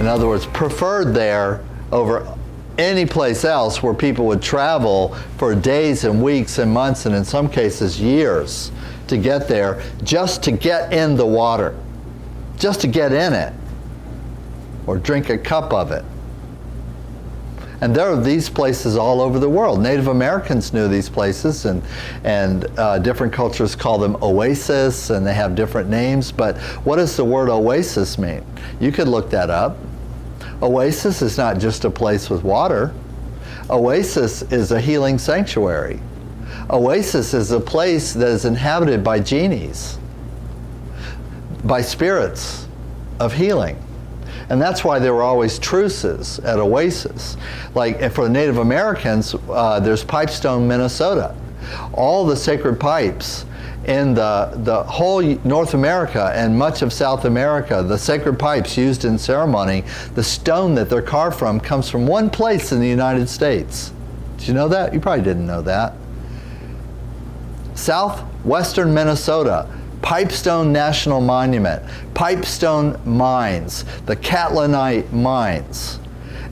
In other words, preferred there over any place else where people would travel for days and weeks and months and in some cases years to get there, just to get in the water, just to get in it or drink a cup of it. And there are these places all over the world. Native Americans knew these places, and different cultures call them oasis, and they have different names. But what does the word oasis mean? You could look that up. Oasis is not just a place with water. Oasis is a healing sanctuary. Oasis is a place that is inhabited by genies, by spirits of healing. And that's why there were always truces at Oasis. Like for the Native Americans, there's Pipestone, Minnesota. All the sacred pipes in the whole North America and much of South America, the sacred pipes used in ceremony, the stone that they're carved from comes from one place in the United States. Did you know that? You probably didn't know that. Southwestern Minnesota, Pipestone National Monument, Pipestone Mines, the Catlinite Mines.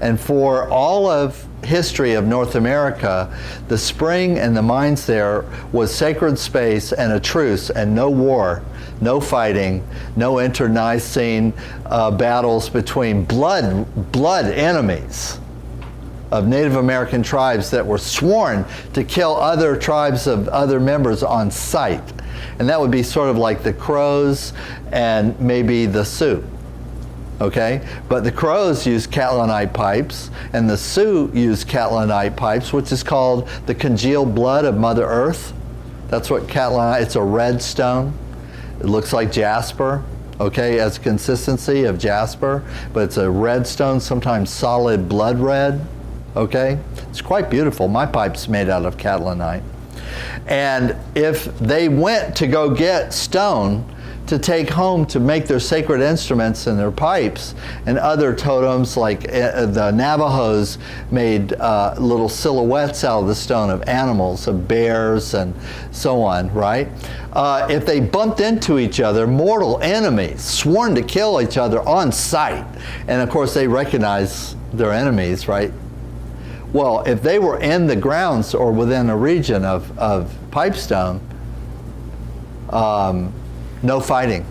And for all of history of North America, the spring and the mines there was sacred space and a truce and no war, no fighting, no internecine battles between blood enemies of Native American tribes that were sworn to kill other tribes of other members on sight. And that would be sort of like the Crows and maybe the Sioux. Okay? But the Crows use Catlinite pipes, and the Sioux use Catlinite pipes, which is called the congealed blood of Mother Earth. That's what Catlinite, it's a red stone. It looks like jasper, okay, as consistency of jasper, but it's a red stone, sometimes solid blood red, okay? It's quite beautiful. My pipe's made out of Catlinite. And if they went to go get stone to take home to make their sacred instruments and their pipes, and other totems like the Navajos made little silhouettes out of the stone of animals, of bears and so on, right? If they bumped into each other, mortal enemies, sworn to kill each other on sight, and of course they recognize their enemies, right? Well, if they were in the grounds or within a region of Pipestone, no fighting.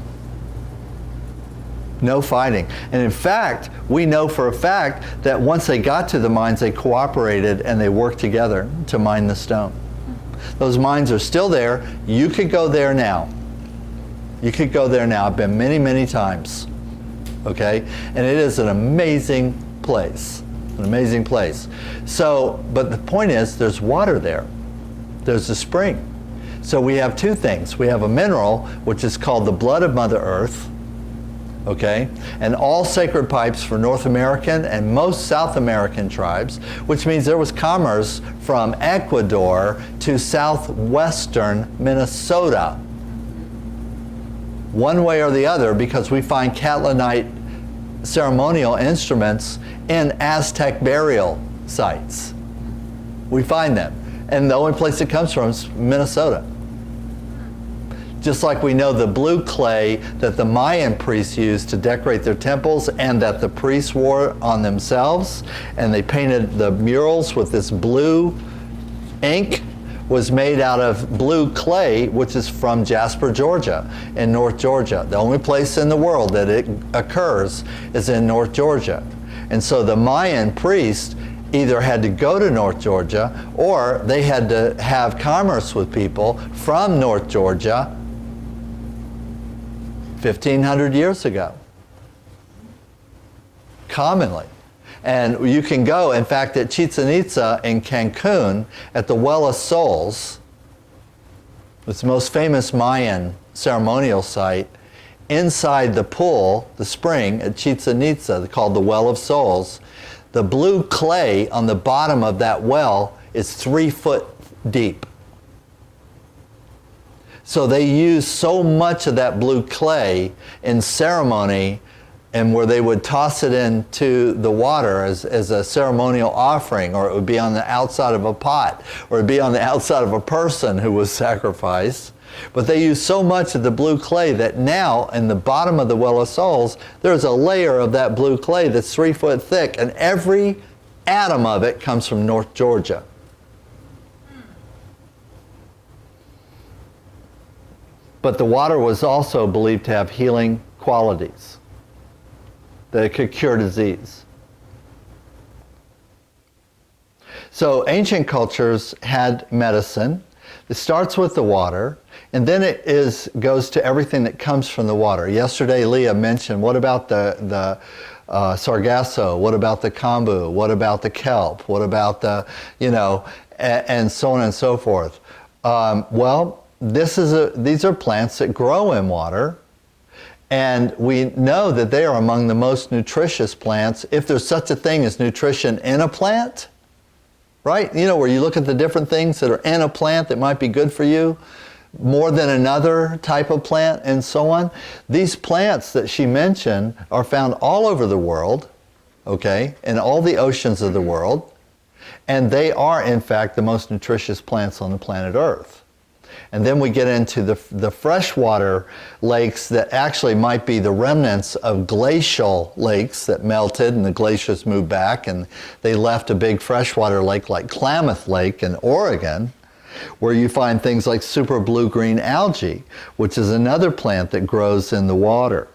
No fighting. And in fact, we know for a fact that once they got to the mines, they cooperated and they worked together to mine the stone. Those mines are still there. You could go there now. You could go there now. I've been many, many times. Okay? And it is an amazing place. An amazing place. So, but the point is, there's water there. There's a spring. So we have two things. We have a mineral, which is called the blood of Mother Earth, okay? And all sacred pipes for North American and most South American tribes, which means there was commerce from Ecuador to southwestern Minnesota. One way or the other, because we find Catlinite ceremonial instruments in Aztec burial sites. We find them. And the only place it comes from is Minnesota. Just like we know the blue clay that the Mayan priests used to decorate their temples and that the priests wore on themselves, and they painted the murals with this blue ink, was made out of blue clay, which is from Jasper, Georgia, in North Georgia. The only place in the world that it occurs is in North Georgia. And so the Mayan priests either had to go to North Georgia or they had to have commerce with people from North Georgia 1,500 years ago. Commonly. And you can go, in fact, at Chichen Itza in Cancun, at the Well of Souls, it's the most famous Mayan ceremonial site, inside the pool, the spring at Chichen Itza, called the Well of Souls, the blue clay on the bottom of that well is 3 foot deep. So they use so much of that blue clay in ceremony and where they would toss it into the water as a ceremonial offering, or it would be on the outside of a pot, or it would be on the outside of a person who was sacrificed. But they used so much of the blue clay that now in the bottom of the Well of Souls, there's a layer of that blue clay that's 3 foot thick, and every atom of it comes from North Georgia. But the water was also believed to have healing qualities, that it could cure disease. So ancient cultures had medicine. It starts with the water, and then it goes to everything that comes from the water. Yesterday, Leah mentioned, what about the sargasso? What about the kombu? What about the kelp? What about the, and so on and so forth. Well, these are plants that grow in water, and we know that they are among the most nutritious plants, if there's such a thing as nutrition in a plant, right? Where you look at the different things that are in a plant that might be good for you, more than another type of plant, and so on. These plants that she mentioned are found all over the world, okay, in all the oceans of the world, and they are, in fact, the most nutritious plants on the planet Earth. And then we get into the freshwater lakes that actually might be the remnants of glacial lakes that melted and the glaciers moved back, and they left a big freshwater lake like Klamath Lake in Oregon, where you find things like super blue-green algae, which is another plant that grows in the water,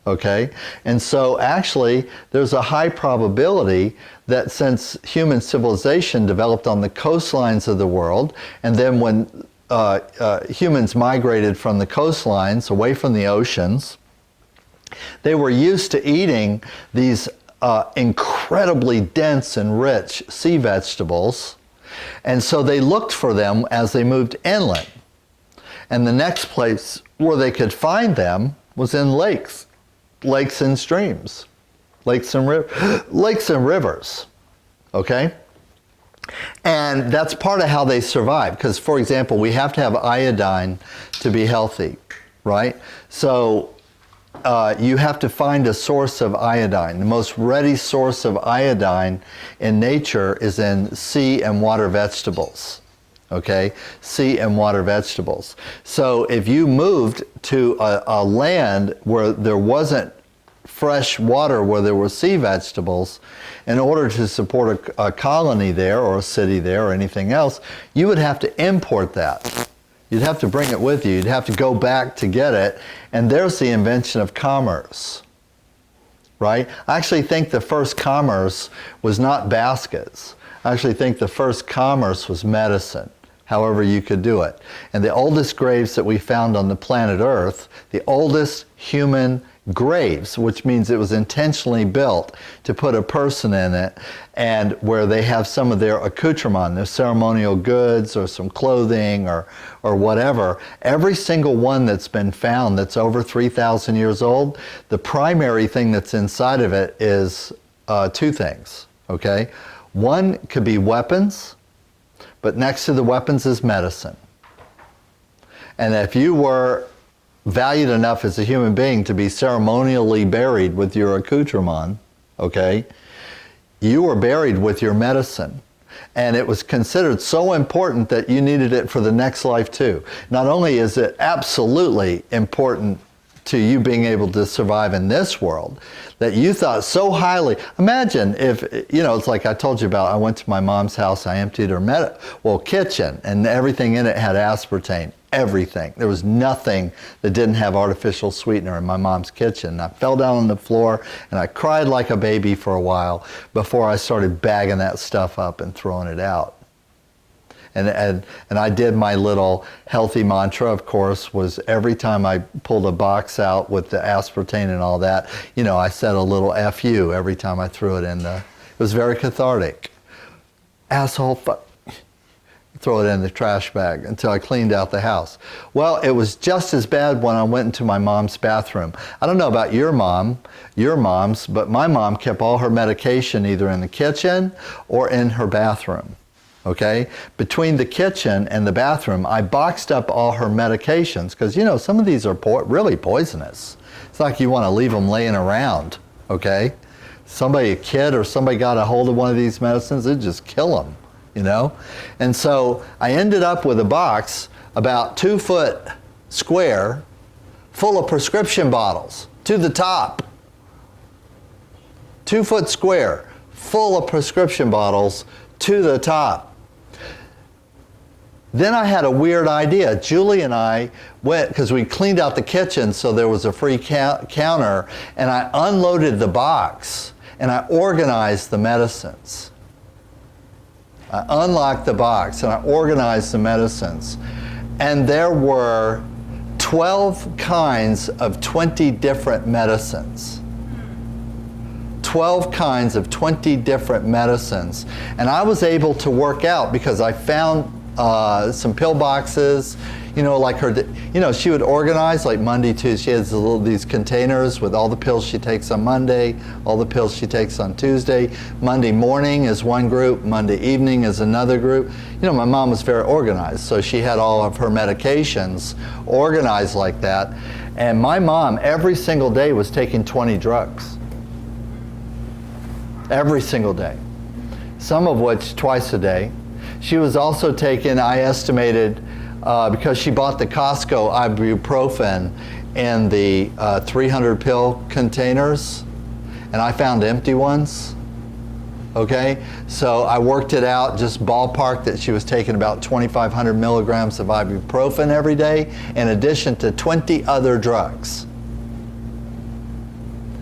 okay? And so actually, there's a high probability that since human civilization developed on the coastlines of the world, and then when humans migrated from the coastlines away from the oceans, they were used to eating these incredibly dense and rich sea vegetables, and so they looked for them as they moved inland. And the next place where they could find them was in lakes and streams, lakes and rivers, okay? And that's part of how they survive, because, for example, we have to have iodine to be healthy, right? So you have to find a source of iodine. The most ready source of iodine in nature is in sea and water vegetables, okay? Sea and water vegetables. So if you moved to a land where there wasn't fresh water, where there were sea vegetables, in order to support a colony there, or a city there, or anything else, you would have to import that. You'd have to bring it with you. You'd have to go back to get it. And there's the invention of commerce, right? I actually think the first commerce was not baskets. I actually think the first commerce was medicine, however you could do it. And the oldest graves that we found on the planet Earth, the oldest human graves, which means it was intentionally built to put a person in it, and where they have some of their accoutrement, their ceremonial goods, or some clothing, or whatever. Every single one that's been found that's over 3,000 years old, the primary thing that's inside of it is two things, okay? One could be weapons, but next to the weapons is medicine. And if you were valued enough as a human being to be ceremonially buried with your accoutrement, okay, you were buried with your medicine. And it was considered so important that you needed it for the next life too. Not only is it absolutely important to you being able to survive in this world, that you thought so highly. Imagine if, it's like I told you about, I went to my mom's house, I emptied her kitchen, and everything in it had aspartame. Everything. There was nothing that didn't have artificial sweetener in my mom's kitchen. I fell down on the floor and I cried like a baby for a while before I started bagging that stuff up and throwing it out. And I did my little healthy mantra, of course, was every time I pulled a box out with the aspartame and all that, I said a little F-U every time I threw it in it was very cathartic. Asshole fuck. Throw it in the trash bag until I cleaned out the house. Well, it was just as bad when I went into my mom's bathroom. I don't know about your mom's, but my mom kept all her medication either in the kitchen or in her bathroom. okay? Between the kitchen and the bathroom, I boxed up all her medications, because, you know, some of these are really poisonous. It's like you want to leave them laying around, okay? A kid or somebody got a hold of one of these medicines, it'd just kill them, you know? And so I ended up with a box about 2 foot square full of prescription bottles to the top. 2 foot square full of prescription bottles to the top. Then I had a weird idea. Julie and I went, because we cleaned out the kitchen so there was a free counter, and I unloaded the box and I organized the medicines. I unlocked the box and I organized the medicines. And there were 12 kinds of 20 different medicines. 12 kinds of 20 different medicines. And I was able to work out, because I found some pill boxes, you know, like her, you know, she would organize like Monday, Tuesday. She has these containers with all the pills she takes on Monday, all the pills she takes on Tuesday. Monday morning is one group, Monday evening is another group. You know, my mom was very organized, so she had all of her medications organized like that. And my mom, every single day, was taking 20 drugs. Every single day. Some of which twice a day. She was also taking, I estimated, because she bought the Costco ibuprofen in the 300 pill containers, and I found empty ones. Okay, so I worked it out, just ballpark, that she was taking about 2,500 milligrams of ibuprofen every day, in addition to 20 other drugs.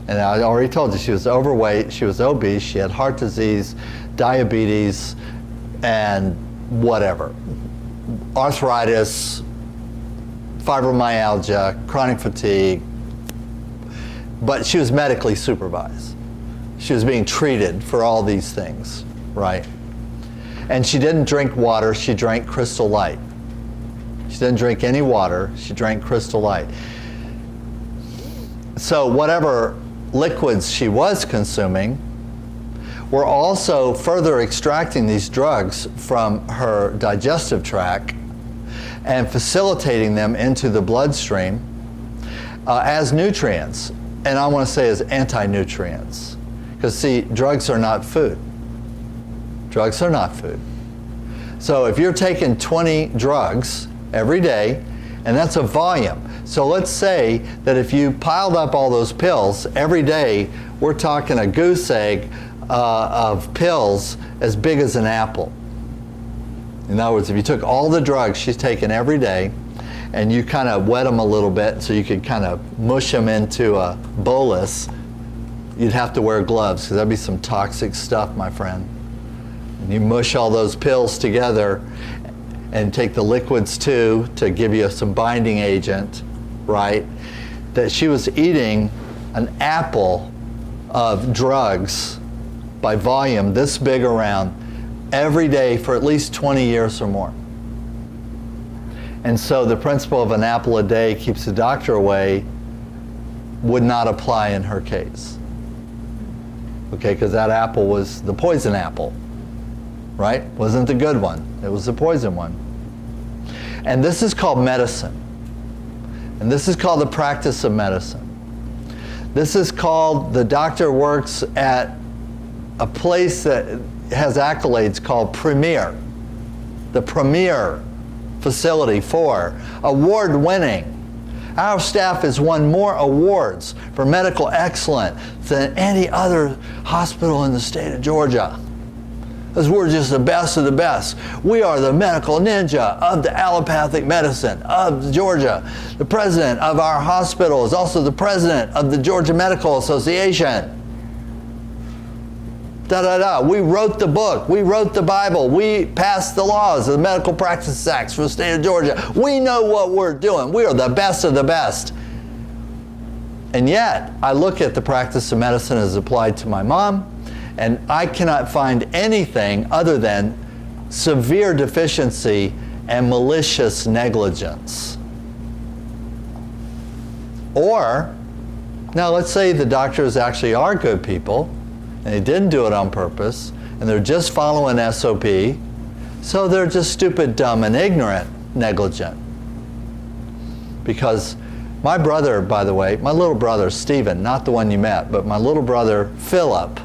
And I already told you she was overweight, she was obese, she had heart disease, diabetes, and whatever. Arthritis, fibromyalgia, chronic fatigue. But she was medically supervised. She was being treated for all these things, right? And she didn't drink water, she drank Crystal Light. She didn't drink any water, she drank Crystal Light. So whatever liquids she was consuming were also further extracting these drugs from her digestive tract and facilitating them into the bloodstream as nutrients. And I want to say as anti-nutrients. Because see, drugs are not food. Drugs are not food. So if you're taking 20 drugs every day, and that's a volume. So let's say that if you piled up all those pills every day, we're talking a goose egg of pills as big as an apple. In other words, if you took all the drugs she's taking every day and you kind of wet them a little bit so you could kind of mush them into a bolus, you'd have to wear gloves, because that'd be some toxic stuff, my friend. And you mush all those pills together and take the liquids too to give you some binding agent, right? That she was eating an apple of drugs by volume this big around every day for at least 20 years or more. And so the principle of an apple a day keeps the doctor away would not apply in her case. Okay, because that apple was the poison apple, right? Wasn't the good one, it was the poison one. And this is called medicine. And this is called the practice of medicine. This is called, the doctor works at a place that has accolades called Premier, the premier facility for award-winning. Our staff has won more awards for medical excellence than any other hospital in the state of Georgia. Because we're just the best of the best. We are the medical ninja of the allopathic medicine of Georgia. The president of our hospital is also the president of the Georgia Medical Association. We wrote the book, we wrote the Bible, we passed the laws of the Medical Practices Acts for the state of Georgia. We know what we're doing. We are the best of the best. And yet, I look at the practice of medicine as applied to my mom, and I cannot find anything other than severe deficiency and malicious negligence. Or, now let's say the doctors actually are good people, and they didn't do it on purpose, and they're just following SOP, So they're just stupid, dumb, and ignorant, negligent. Because my brother, by the way, my little brother, Stephen, not the one you met, but my little brother, Philip,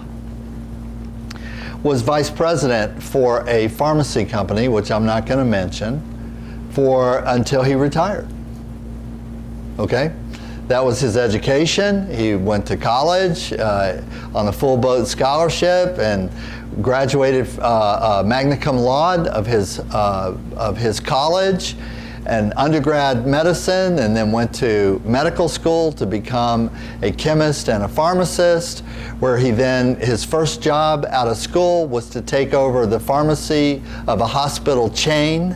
was vice president for a pharmacy company, which I'm not going to mention, until he retired. Okay? That was his education. He went to college on a full boat scholarship and graduated magna cum laude of his college and undergrad medicine, and then went to medical school to become a chemist and a pharmacist, where he then, his first job out of school was to take over the pharmacy of a hospital chain,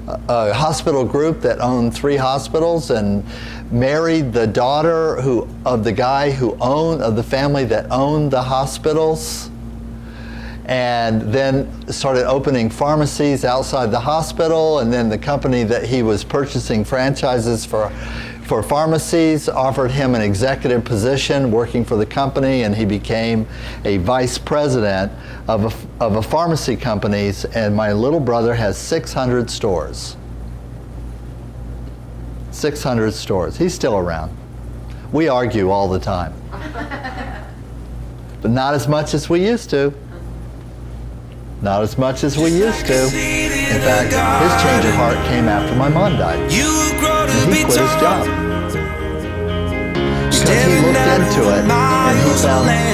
a hospital group that owned 3 hospitals, and married the daughter of the guy of the family that owned the hospitals, and then started opening pharmacies outside the hospital. And then the company that he was purchasing franchises for pharmacies offered him an executive position working for the company, and he became a vice president of a pharmacy companies. And my little brother has 600 stores. 600 stores. He's still around. We argue all the time. But not as much as we used to. Not as much as we used to. In fact, his change of heart came after my mom died. And he quit his job. Because he looked into it and he found